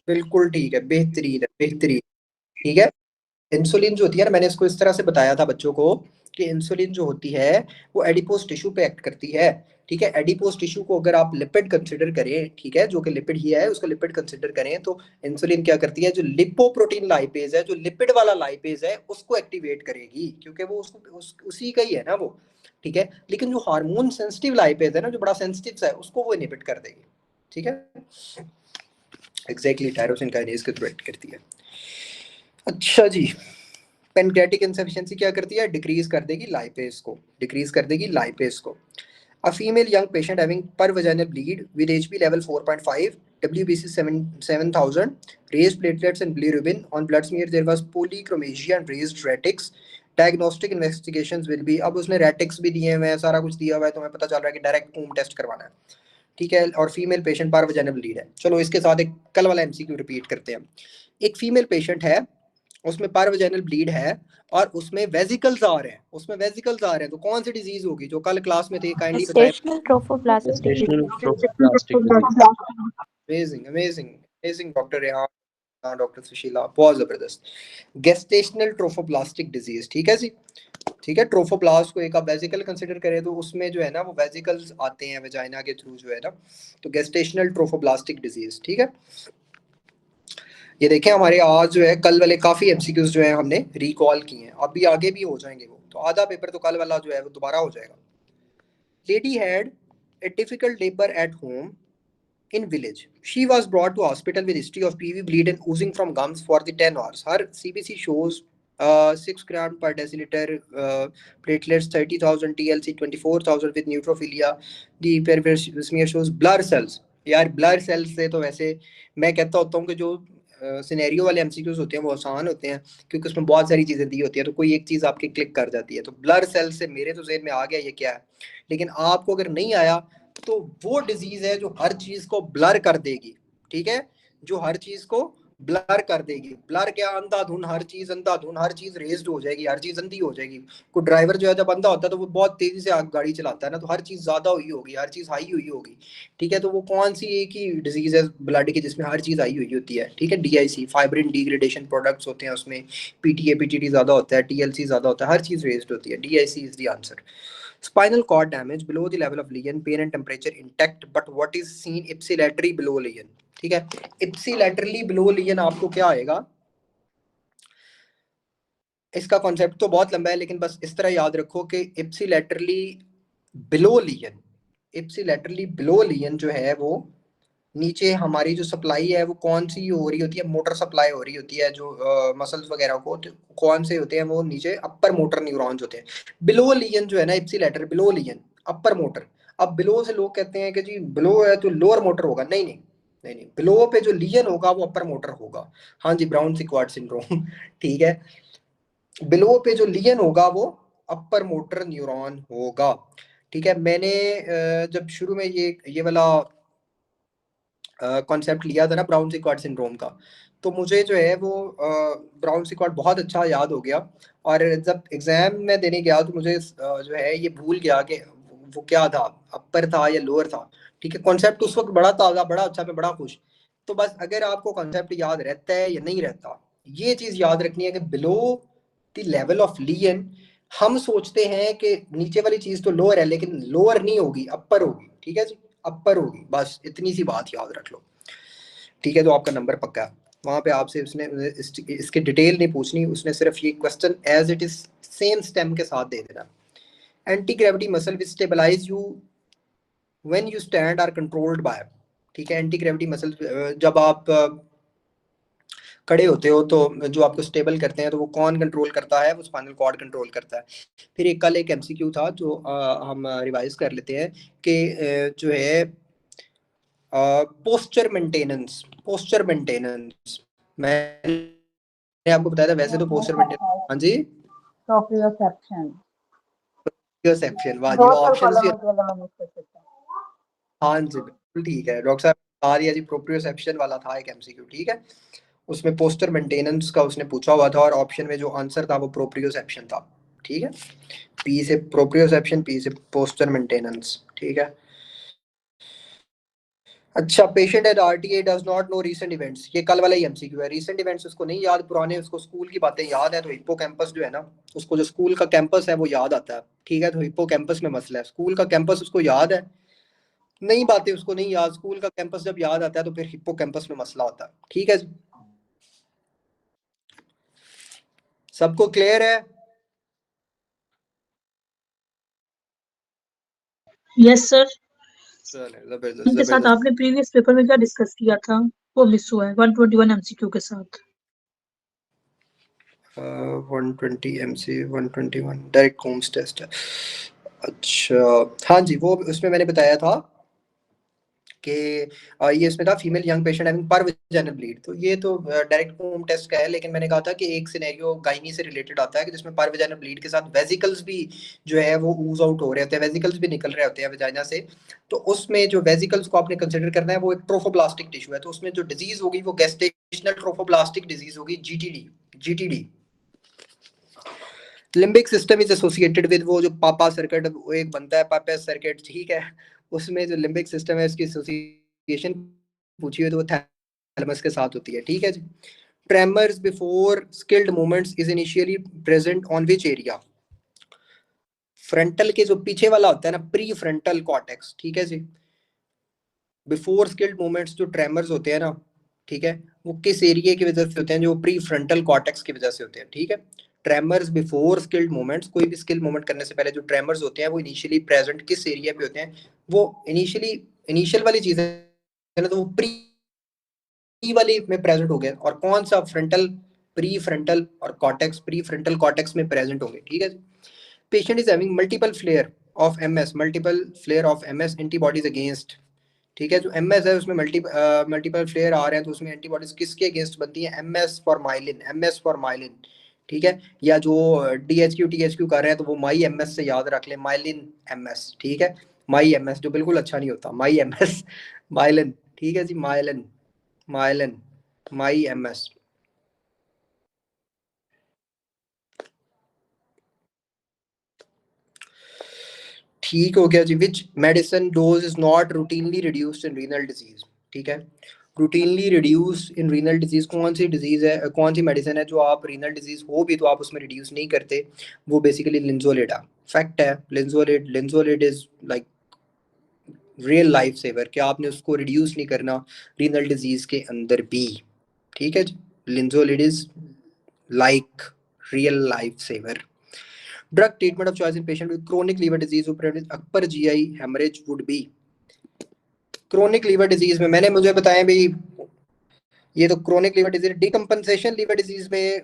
बिल्कुल ठीक है, बेहतरीन है, बेहतरीन। ठीक है। इंसुलिन जो होती है ना, मैंने इसको इस तरह से बताया था बच्चों को कि इंसुलिन जो होती है वो एडिपोज टिश्यू पे एक्ट करती है। ठीक है, एडिपोज टिश्यू को अगर आप लिपिड कंसिडर करें, ठीक है, जो कि लिपिड ही है, उसको लिपिड कंसिडर करें, तो इंसुलिन क्या करती है, जो लिपोप्रोटीन लाइपेज है, जो लिपिड वाला लाइपेज है, उसको एक्टिवेट करेगी, क्योंकि वो उसी का ही है ना वो। ठीक है, लेकिन जो हार्मोन सेंसिटिव लाइपेज है ना, जो बड़ा सेंसिटिव है, उसको वो इनहिबिट कर देगी। ठीक है, एग्जैक्टली टायरोसिन काइनेज के थ्रू एक्ट करती है। अच्छा जी, पेनक्रेटिक इनसफिशिएंसी क्या करती है, डिक्रीज कर देगी लाइपेज को, डिक्रीज कर देगी लाइपेज को। A female young patient having pervaginal bleed with HB level 4.5, WBC 7,000, raised platelets and bilirubin. On blood smear there was polychromasia and raised retics. Diagnostic investigations will be, अब उसने रेटिक्स भी दिए हुए हैं, सारा कुछ दिया हुआ है, तो हमें पता चल रहा है कि डायरेक्ट पूम टेस्ट करवाना है। ठीक है, और फीमेल पेशेंट पारवजाइनल ब्लीड है। चलो इसके साथ एक कल वाला एमसीक्यू रिपीट करते हैं। एक फीमेल पेशेंट है, उसमें पारवजाइनल ब्लीड है और उसमें वेजिकल्स आ रहे हैं, उसमें वेजिकल्स आ रहे हैं, तो कौन सी डिजीज होगी जो कल क्लास में थे, काइंडली बताएं। Gestational trophoblastic Gestational disease. trophoblastic disease. Amazing amazing amazing doctor Rehan, हाँ डॉक्टर सुशीला, बहुत जबरदस्त। गेस्टेशनल ट्रोफोब्लास्टिक डिजीज, ठीक है जी। ठीक है, ट्रोफोब्लास्ट को एक आप वेजिकल कंसिडर करें तो उसमें जो है ना वो वेजिकल्स आते हैं वेजाइना के थ्रू जो है ना, तो गेस्टेशनल ट्रोफोब्लास्टिक डिजीज। ठीक है, ये देखें हमारे आज जो है कल वाले काफी एमसीक्यूज जो है हमने रिकॉल किए हैं, अभी आगे भी हो जाएंगे वो, तो आधा पेपर तो कल वाला जो है वो दोबारा हो जाएगा। Lady had a difficult labour at home in village. She was brought to hospital with history of PV bleed and oozing from gums for the 10 hours. Her CBC shows 6 gram per deciliter, platelets 30,000, TLC 24,000 with neutrophilia. The peripheral smear shows blur cells. यार blur sales से तो वैसे मैं कहता होता हूँ कि जो सिनेरियो वाले एमसीक्यूज होते हैं वो आसान होते हैं, क्योंकि उसमें बहुत सारी चीज़ें दी होती है, तो कोई एक चीज़ आपके क्लिक कर जाती है। तो ब्लर सेल से मेरे तो ज़हन में आ गया ये क्या है, लेकिन आपको अगर नहीं आया तो वो डिजीज है जो हर चीज को ब्लर कर देगी। ठीक है, जो हर चीज को ब्लर कर देगी। ब्लर क्या, अंधाधुन हर चीज, अंधाधुन हर चीज रेज्ड हो जाएगी, हर चीज अंधी हो जाएगी। कोई ड्राइवर जो है जब अंधा होता है तो वो बहुत तेजी से गाड़ी चलाता है ना, तो हर चीज ज्यादा हुई होगी, हर चीज हाई हुई होगी। ठीक है, तो वो कौन सी एक ही डिजीज है ब्लड की जिसमें हर चीज आई हुई होती है। ठीक है, डीआईसी फाइब्रिन डिग्रेडेशन प्रोडक्ट्स होते हैं उसमें, पीटीए पीटीडी ज्यादा होता है, टीएलसी ज्यादा होता है, हर चीज रेज्ड होती है। DIC is the answer. Spinal cord damage below the level of lesion, pain and temperature intact, but what is seen ipsilaterally below lesion? ठीक है, ipsilaterally below lesion आपको क्या आएगा, इसका कॉन्सेप्ट तो बहुत लंबा है, लेकिन बस इस तरह याद रखो कि ipsilaterally below lesion, ipsilaterally below lesion जो है वो नीचे हमारी जो सप्लाई है वो कौन सी हो रही होती है, मोटर सप्लाई हो रही होती है जो मसल्स वगैरह को, तो कौन से होते हैं वो नीचे अपर मोटर न्यूरॉन्स होते हैं। बिलो लियन जो है ना, इप्सिलेटर बिलो लियन अपर मोटर। अब बिलो से लोग कहते हैं कि जी बिलो है तो लोअर मोटर होगा, नहीं नहीं नहीं नहीं, बिलो पे जो लियन होगा वो अपर मोटर होगा। हाँ जी, ब्राउन सिक्वार्ड सिंड्रोम ठीक है, बिलो पे जो लियन होगा वो अपर मोटर न्यूरॉन होगा। ठीक है, मैंने जब शुरू में ये वाला कॉन्सेप्ट लिया था ना ब्राउन सिक्वार्ड सिंड्रोम का, तो मुझे जो है वो ब्राउन सिक्वार्ड बहुत अच्छा याद हो गया, और जब एग्जाम में देने गया तो मुझे जो है ये भूल गया कि वो क्या था, अपर था या लोअर था। ठीक है, कॉन्सेप्ट उस वक्त बड़ा ताज़ा, बड़ा अच्छा, मैं बड़ा खुश। तो बस अगर आपको कॉन्सेप्ट याद रहता है या नहीं रहता, ये चीज़ याद रखनी है कि बिलो द लेवल ऑफ लियन हम सोचते हैं कि नीचे वाली चीज़ तो लोअर है, लेकिन लोअर नहीं होगी, अपर होगी। ठीक है जी, अपर होगी, बस इतनी सी बात याद रख लो। ठीक है, तो आपका नंबर पक्का है। वहां पे आपसे उसने इसके डिटेल नहीं पूछनी, उसने सिर्फ ये question as it is same stem के साथ दे देना। Anti gravity muscle which stabilize you when you stand are controlled by. ठीक है, एंटी ग्रेविटी मसल जब आप खड़े होते हो तो जो आपको स्टेबल करते हैं, तो वो कौन कंट्रोल करता है, वो स्पाइनल कॉर्ड कंट्रोल करता है। फिर एक कल एक एमसीक्यू था जो हम रिवाइज कर लेते हैं कि जो है पोस्चर मेंटेनेंस, पोस्चर मेंटेनेंस मैंने आपको बताया था, वैसे तो पोस्चर मेंटेनेंस, हाँ जी, प्रोप्रियोसेप्शन, सेक्शन, वाह जी, ऑप्शंस भी, हाँ जी बिल्कुल ठीक है डॉक्टर साहब, आ रही है जी, प्रोप्रियोसेप्शन वाला था एक एमसीक्यू। ठीक है, उसमें पोस्टर मेंटेनेंस का उसने पूछा हुआ था, और ऑप्शन में जो आंसर था वो प्रोप्रियोसेप्शन था। ठीक है, पी से प्रोप्रियोसेप्शन, पी से पोस्टर मेंटेनेंस। ठीक है, अच्छा, patient at RTA does not know recent events, ये कल वाला ही एमसीक्यू है। रीसेंट इवेंट्स उसको नहीं याद, पुराने उसको स्कूल की बातें याद है, तो हिप्पोकैम्पस जो है ना, उसको जो स्कूल का कैंपस है वो याद आता है। ठीक है, तो हिप्पोकैम्पस में मसला है, स्कूल का कैंपस उसको याद है, नई बातें उसको नहीं याद। स्कूल का कैंपस जब याद आता है तो फिर हिप्पोकैम्पस में मसला होता है। ठीक है जी, सबको क्लियर है? Yes sir. चले, जबरदस्त इनके साथ जबरदस्त। आपने प्रीवियस पेपर में क्या डिस्कस किया था वो मिस हुआ है 121 एमसीक्यू के साथ। 120 121 डायरेक्ट होम्स टेस्ट है। अच्छा, हाँ जी, वो उसमें मैंने बताया था कि ये इसमें था फीमेल यंग पेशेंट हैविंग पर वेजाइनल ब्लीड। तो ये तो डायरेक्ट होम टेस्ट का है, लेकिन मैंने कहा था कि एक सिनेरियो गायनी से रिलेटेड आता है कि जिसमें पर वेजाइनल ब्लीड के साथ वेजिकल्स भी जो है वो ऊज आउट हो रहे होते हैं, वेजिकल्स भी निकल रहे होते हैं वेजाइना से। तो उसमें जो वेजिकल्स को आपने कंसिडर करना है वो एक ट्रोफोब्लास्टिक टिश्यू है, तो उसमें जो डिजीज होगी वो गेस्टेशनल ट्रोफोब्लास्टिक डिजीज होगी, GTD. GTD limbic system is associated with, वो जो पापा सर्किट वो एक बनता है, पापा सर्किट, ठीक है, उसमें जो लिम्बिक सिस्टम है उसकी एसोसिएशन पूछी हुई तो वो थैलेमस के साथ होती है। ठीक है जी। Tremors before skilled movements is initially present on which area? Frontal के जो पीछे वाला होता है ना, प्री फ्रंटल कॉर्टेक्स। ठीक है जी। बिफोर स्किल्ड मूवमेंट्स जो ट्रेमर्स होते हैं ना, ठीक है, वो किस एरिया की वजह से होते हैं? जो प्री फ्रंटल कॉर्टेक्स की वजह से होते हैं। ठीक है, ट्रेमर्स बिफोर स्किल्ड मूवमेंट्स, कोई भी स्किल मूवमेंट करने से पहले जो ट्रेमर्स होते हैं वो इनिशियली प्रेजेंट किस एरिया पे होते हैं? वो इनिशियल वाली चीज है ना, तो वो प्री वाली में प्रेजेंट हो गए, और कौन सा? फ्रंटल, प्री फ्रंटल और कॉर्टेक्स, प्री फ्रंटल कॉर्टेक्स में प्रेजेंट होंगे। ठीक है, patient is having multiple flare of MS, multiple flare of MS, antibodies against. ठीक है, जो एमएस है उसमें मल्टीपल फ्लेयर आ रहे हैं, तो उसमें एंटीबॉडीज किसके अगेंस्ट बनती है? MS for myelin, MS for myelin. ठीक है, या जो डीएचक्यू टीएचक्यू कर रहे हैं तो वो माई एमएस से याद रख ले, माइलिन एमएस। ठीक है, माई एमएस जो बिल्कुल अच्छा नहीं होता, माई एमएस माइलिन। ठीक है जी, माइलिन, माइलिन, माई एमएस। ठीक हो गया जी। Which medicine dose is not routinely reduced in renal disease? ठीक है, routinely reduce in renal disease कौन सी डिजीज है, कौन सी मेडिसिन है जो आप रीनल डिजीज हो भी तो आप उसमें रिड्यूस नहीं करते? वो बेसिकली लिंजोलिड है, फैक्ट है। Linezolid, linezolid is like real life saver, कि आपने उसको रिड्यूस नहीं करना रीनल डिजीज के अंदर भी। ठीक है जी, linezolid is like real life saver. Drug treatment of choice in patient with chronic liver disease who present upper GI haemorrhage would be. Chronic liver disease में मैंने मुझे बताया भाई, ये तो chronic liver disease, decompensation liver disease में